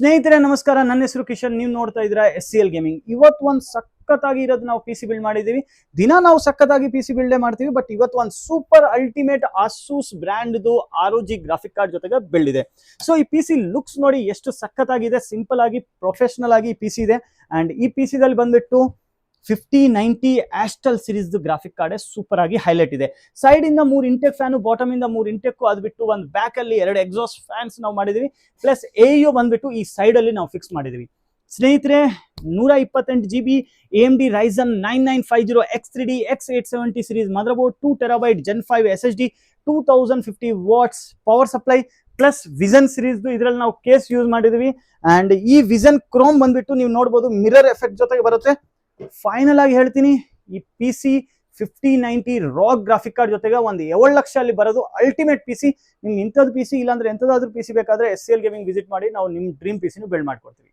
ಸ್ನೇಹಿತರೆ ನಮಸ್ಕಾರ, ನನ್ನ ಹೆಸರು ಕಿಶನ್. ನೀವು ನೋಡ್ತಾ ಇದ್ದೀರಾ SCL ಗೇಮಿಂಗ್. ಇವತ್ತು ಒಂದು ಸಖತ್ತಾಗಿ ಇರೋದು ನಾವು PC ಬಿಲ್ಡ್ ಮಾಡಿದೀವಿ. ದಿನ ನಾವು ಸಖತ್ತಾಗಿ PC ಬಿಲ್ಡೇ ಮಾಡ್ತೀವಿ, ಬಟ್ ಇವತ್ತು ಒಂದು ಸೂಪರ್ ಅಲ್ಟಿಮೇಟ್ ಆಸೂಸ್ ಬ್ರ್ಯಾಂಡ್ದು ROG ಗ್ರಾಫಿಕ್ ಕಾರ್ಡ್ ಜೊತೆಗೆ ಬಿಲ್ಡ್ ಇದೆ. ಸೊ ಈ PC ಲುಕ್ಸ್ ನೋಡಿ ಎಷ್ಟು ಸಖತ್ತಾಗಿದೆ. ಸಿಂಪಲ್ ಆಗಿ ಪ್ರೊಫೆಷನಲ್ ಆಗಿ PC ಇದೆ. ಅಂಡ್ ಈ PC ದಲ್ಲಿ ಬಂದ್ಬಿಟ್ಟು 5090 hostel series graphic card super ಆಗಿ ಹೈಲೈಟ್ ಇದೆ. ಸೈಡ್ ಇಂದ 3 ಇಂಟೆಕ್ ಫ್ಯಾನ್, ಬಾಟಮ್ ಇಂದ 3 ಇಂಟೆಕ್, ಅದು ಬಿಟ್ಟು ಒಂದು ಬ್ಯಾಕ್ ಅಲ್ಲಿ 2 ಎಕ್ಸಾಸ್ಟ್ ಫ್ಯಾನ್ಸ್ ನಾವು ಮಾಡಿದೀವಿ. ಪ್ಲಸ್ AU ಬಂದ್ಬಿಟ್ಟು ಈ ಸೈಡ್ ಅಲ್ಲಿ ನಾವು ಫಿಕ್ಸ್ ಮಾಡಿದೀವಿ. ಸ್ನೇಹಿತರೆ 128 GB AMD Ryzen 9950 X3D X870 series mother board, 2 TB Gen 5 SSD, 2050 what's power supply, plus vision series ಇದರಲ್ಲಿ ನಾವು ಕೇಸ್ ಯೂಸ್ ಮಾಡಿದೀವಿ. ಅಂಡ್ ಈ ವಿಷನ್ ಕ್ರೋಮ್ ಬಂದ್ಬಿಟ್ಟು ನೀವು ನೋಡಬಹುದು ಮಿರರ್ ಎಫೆಕ್ಟ್ ಜೊತೆಗೆ ಬರುತ್ತೆ. ಫೈನಲ್ ಆಗಿ ಹೇಳ್ತೀನಿ, ಈ PC 5090 ರಾಕ್ ಗ್ರಾಫಿಕ್ ಕಾರ್ಡ್ ಜೊತೆಗೆ ಒಂದು 7 ಲಕ್ಷ ಅಲ್ಲಿ ಬರೋದು ಅಲ್ಟಿಮೇಟ್ PC. ನಿಮ್ಗೆ ಇಂಥದ್ದು PC ಇಲ್ಲಾಂದ್ರೆ ಎಂಥದಾದ್ರೂ PC ಬೇಕಾದ್ರೆ SCL ಗೇಮಿಂಗ್ ವಿಸಿಟ್ ಮಾಡಿ, ನಾವು ನಿಮ್ಮ ಡ್ರೀಮ್ PC ಬಿಲ್ಡ್ ಮಾಡ್ಕೊಡ್ತೀವಿ.